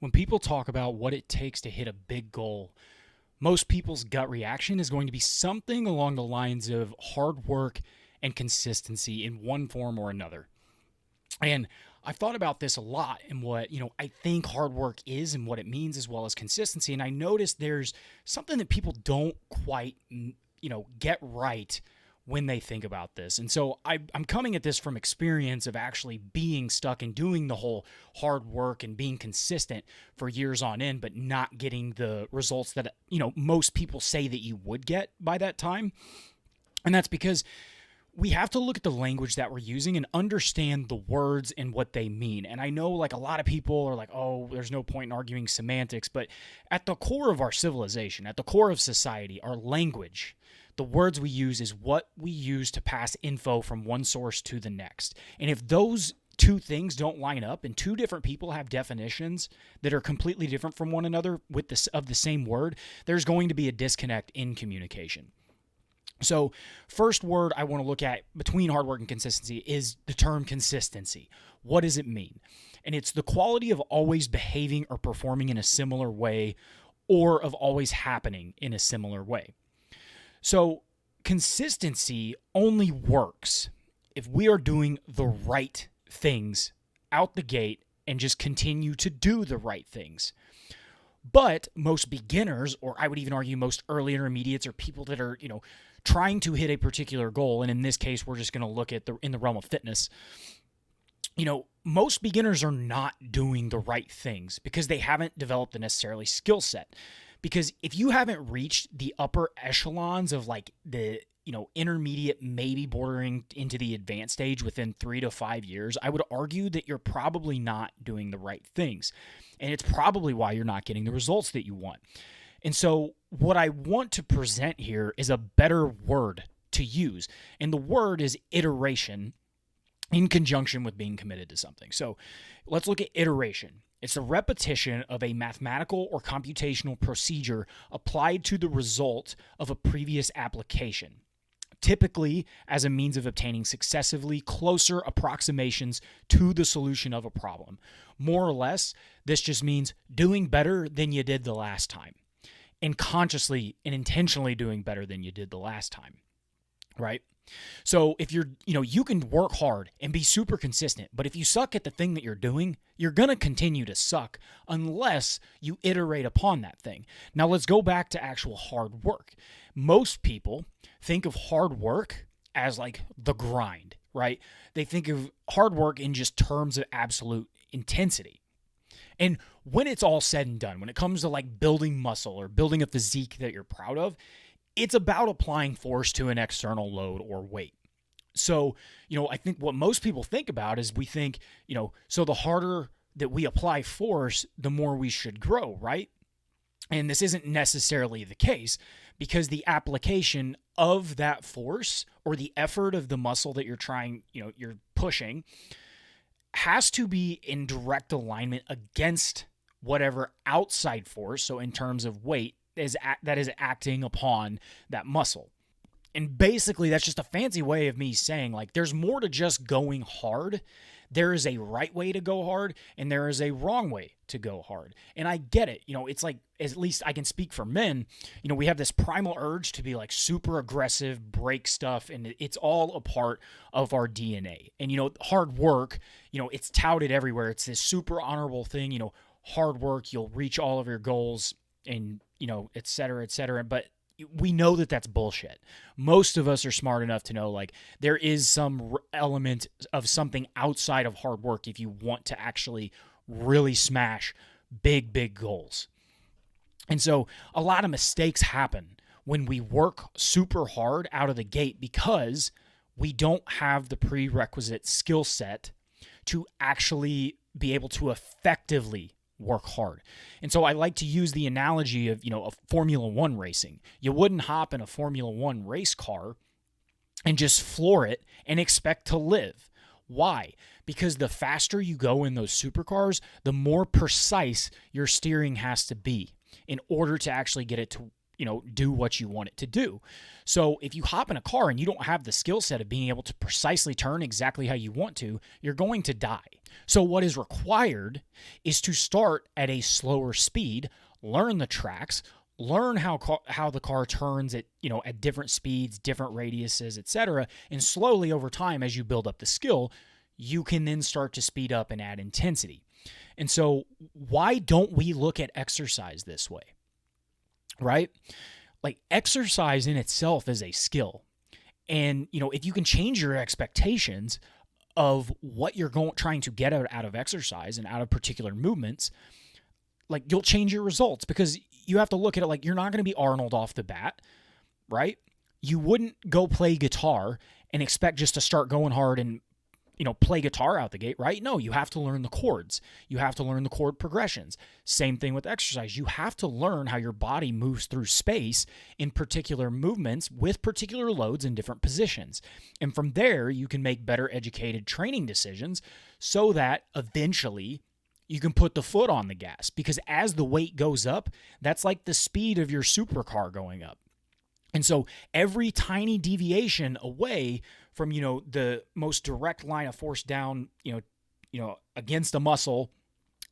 When people talk about what it takes to hit a big goal, most people's gut reaction is going to be something along the lines of hard work and consistency in one form or another. And I've thought about this a lot and what, I think hard work is and what it means as well as consistency. And I noticed there's something that people don't quite, get right when they think about this. And so I'm coming at this from experience of actually being stuck and doing the whole hard work and being consistent for years on end, but not getting the results that, most people say that you would get by that time. And that's because we have to look at the language that we're using and understand the words and what they mean. And I know like a lot of people are like, oh, there's no point in arguing semantics, but at the core of our civilization, at the core of society, our language, the words we use is what we use to pass info from one source to the next. And if those two things don't line up and two different people have definitions that are completely different from one another with this of the same word, there's going to be a disconnect in communication. So, first word I want to look at between hard work and consistency is the term consistency. What does it mean? And it's the quality of always behaving or performing in a similar way or of always happening in a similar way. So, consistency only works if we are doing the right things out the gate and just continue to do the right things. But most beginners, or I would even argue most early intermediates, or people that are, trying to hit a particular goal, and in this case, we're just going to look at in the realm of fitness. Most beginners are not doing the right things because they haven't developed the necessarily skill set. Because if you haven't reached the upper echelons of like the intermediate, maybe bordering into the advanced stage within 3 to 5 years, I would argue that you're probably not doing the right things. And it's probably why you're not getting the results that you want. And so what I want to present here is a better word to use. And the word is iteration in conjunction with being committed to something. So let's look at iteration. It's a repetition of a mathematical or computational procedure applied to the result of a previous application, typically as a means of obtaining successively closer approximations to the solution of a problem. More or less, this just means doing better than you did the last time, and consciously and intentionally doing better than you did the last time, right? So if you can work hard and be super consistent, but if you suck at the thing that you're doing, you're going to continue to suck unless you iterate upon that thing. Now let's go back to actual hard work. Most people think of hard work as like the grind, right? They think of hard work in just terms of absolute intensity. And when it's all said and done, when it comes to like building muscle or building a physique that you're proud of, it's about applying force to an external load or weight. So, I think what most people think about is we think, so the harder that we apply force, the more we should grow, right? And this isn't necessarily the case because the application of that force or the effort of the muscle that you're pushing has to be in direct alignment against whatever outside force, so in terms of weight, that is acting upon that muscle. And basically, that's just a fancy way of me saying, like, there's more to just going hard. There is a right way to go hard, and there is a wrong way to go hard. And I get it. It's like, at least I can speak for men, we have this primal urge to be like super aggressive, break stuff, and it's all a part of our DNA. And, hard work, it's touted everywhere. It's this super honorable thing, hard work, you'll reach all of your goals, and et cetera, et cetera. But we know that that's bullshit. Most of us are smart enough to know, like, there is some element of something outside of hard work if you want to actually really smash big, big goals. And so a lot of mistakes happen when we work super hard out of the gate because we don't have the prerequisite skill set to actually be able to effectively work hard. And so I like to use the analogy of, of Formula One racing. You wouldn't hop in a Formula One race car and just floor it and expect to live. Why? Because the faster you go in those supercars, the more precise your steering has to be in order to actually get it do what you want it to do. So if you hop in a car and you don't have the skill set of being able to precisely turn exactly how you want to, you're going to die. So what is required is to start at a slower speed, learn the tracks, learn how the car turns at at different speeds, different radiuses, etc. And slowly over time, as you build up the skill, you can then start to speed up and add intensity. And so why don't we look at exercise this way? Right? Like, exercise in itself is a skill. And, if you can change your expectations of what you're trying to get out of exercise and out of particular movements, like, you'll change your results, because you have to look at it like you're not going to be Arnold off the bat, right? You wouldn't go play guitar and expect just to start going hard and play guitar out the gate, right? No, you have to learn the chords. You have to learn the chord progressions. Same thing with exercise. You have to learn how your body moves through space in particular movements with particular loads in different positions. And from there, you can make better educated training decisions so that eventually you can put the foot on the gas. Because as the weight goes up, that's like the speed of your supercar going up. And so every tiny deviation away from, the most direct line of force down, against a muscle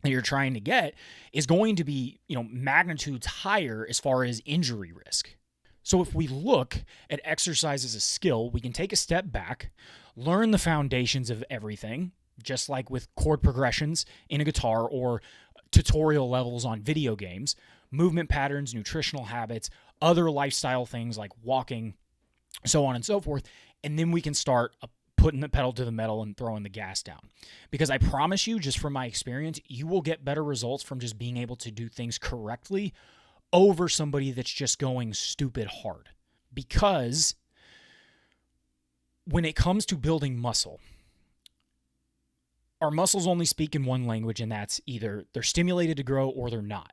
that you're trying to get is going to be, magnitudes higher as far as injury risk. So if we look at exercise as a skill, we can take a step back, learn the foundations of everything, just like with chord progressions in a guitar or tutorial levels on video games, movement patterns, nutritional habits, other lifestyle things like walking, so on and so forth. And then we can start putting the pedal to the metal and throwing the gas down. Because I promise you, just from my experience, you will get better results from just being able to do things correctly over somebody that's just going stupid hard. Because when it comes to building muscle, our muscles only speak in one language, and that's either they're stimulated to grow or they're not.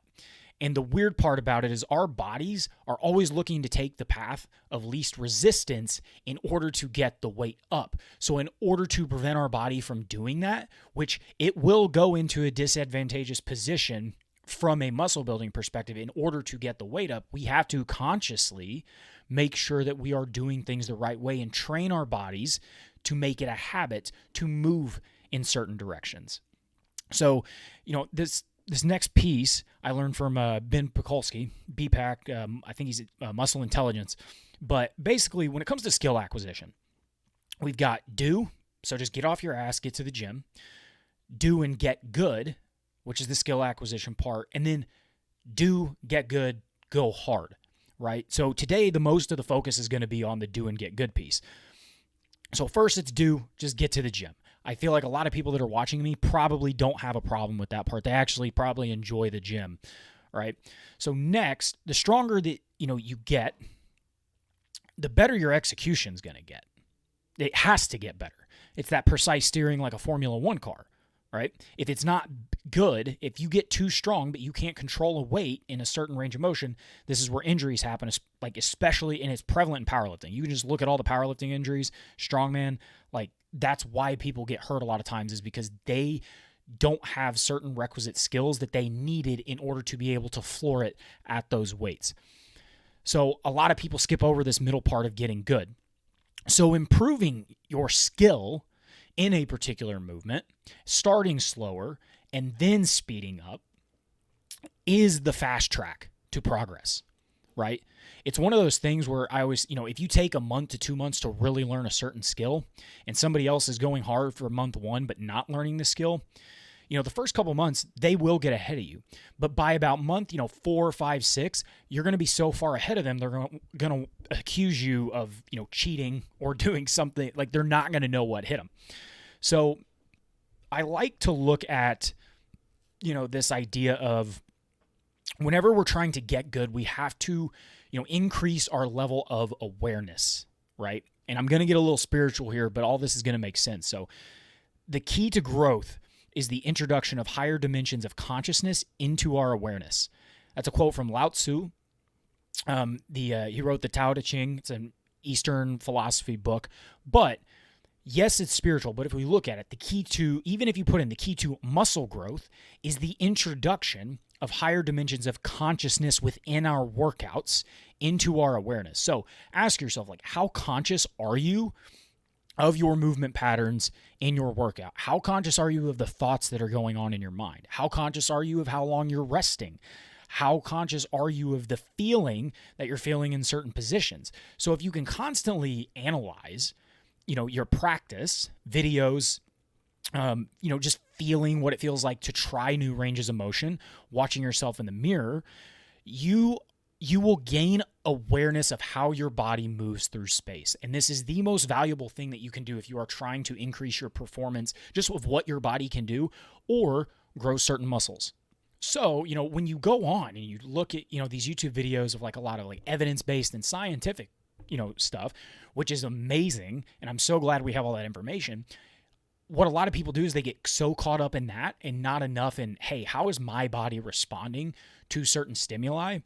And the weird part about it is our bodies are always looking to take the path of least resistance in order to get the weight up. So in order to prevent our body from doing that, which it will go into a disadvantageous position from a muscle building perspective, in order to get the weight up, we have to consciously make sure that we are doing things the right way and train our bodies to make it a habit to move in certain directions. So, this next piece I learned from Ben Pekulski, BPAC. I think he's Muscle Intelligence. But basically, when it comes to skill acquisition, we've got do, so just get off your ass, get to the gym. Do and get good, which is the skill acquisition part. And then do, get good, go hard, right? So today, the most of the focus is going to be on the do and get good piece. So first, it's do, just get to the gym. I feel like a lot of people that are watching me probably don't have a problem with that part. They actually probably enjoy the gym, right? So next, the stronger that you get, the better your execution is going to get. It has to get better. It's that precise steering like a Formula One car, right? If it's not good, if you get too strong but you can't control a weight in a certain range of motion, this is where injuries happen, like especially, and it's prevalent in powerlifting. You can just look at all the powerlifting injuries, strongman, like that's why people get hurt a lot of times, is because they don't have certain requisite skills that they needed in order to be able to floor it at those weights. So a lot of people skip over this middle part of getting good. So improving your skill in a particular movement, starting slower and then speeding up, is the fast track to progress, right? It's one of those things where I always, if you take a month to 2 months to really learn a certain skill and somebody else is going hard for month one but not learning the skill, the first couple months, they will get ahead of you. But by about month, 4, 5, 6, you're going to be so far ahead of them, they're going to accuse you of, cheating or doing something, like they're not going to know what hit them. So I like to look at, this idea of whenever we're trying to get good, we have to, increase our level of awareness, right? And I'm going to get a little spiritual here, but all this is going to make sense. So the key to growth is the introduction of higher dimensions of consciousness into our awareness. That's a quote from Lao Tzu. He wrote the Tao Te Ching. It's an Eastern philosophy book. But yes, it's spiritual, but if we look at it, the key to, even if you put in the key to muscle growth, is the introduction of higher dimensions of consciousness within our workouts into our awareness. So ask yourself, like, how conscious are you of your movement patterns in your workout? How conscious are you of the thoughts that are going on in your mind? How conscious are you of how long you're resting? How conscious are you of the feeling that you're feeling in certain positions? So if you can constantly analyze, your practice videos, just feeling what it feels like to try new ranges of motion, watching yourself in the mirror, you will gain awareness of how your body moves through space. And this is the most valuable thing that you can do if you are trying to increase your performance just with what your body can do or grow certain muscles. So, when you go on and you look at, these YouTube videos of like a lot of like evidence-based and scientific, stuff, which is amazing. And I'm so glad we have all that information. What a lot of people do is they get so caught up in that and not enough in, hey, how is my body responding to certain stimuli?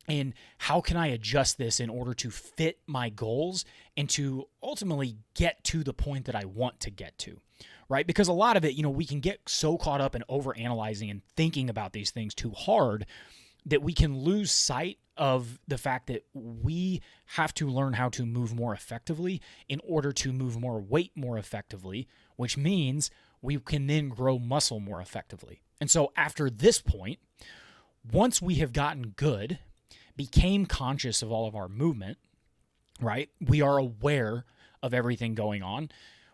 And how can I adjust this in order to fit my goals and to ultimately get to the point that I want to get to, right? Because a lot of it, we can get so caught up in overanalyzing and thinking about these things too hard that we can lose sight of the fact that we have to learn how to move more effectively in order to move more weight more effectively, which means we can then grow muscle more effectively. And so after this point, once we have gotten good, became conscious of all of our movement, right? We are aware of everything going on.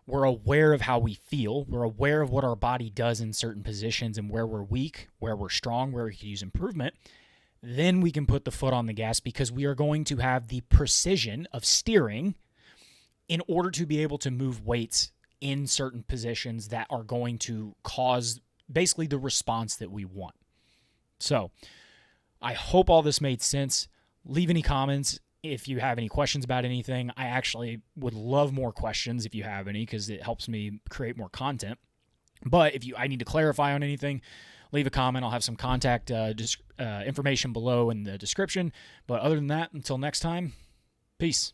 We're aware of how we feel. We're aware of what our body does in certain positions and where we're weak, where we're strong, where we could use improvement. Then we can put the foot on the gas because we are going to have the precision of steering in order to be able to move weights in certain positions that are going to cause basically the response that we want. So I hope all this made sense. Leave any comments if you have any questions about anything. I actually would love more questions if you have any, because it helps me create more content. But if I need to clarify on anything, leave a comment. I'll have some contact information below in the description. But other than that, until next time, peace.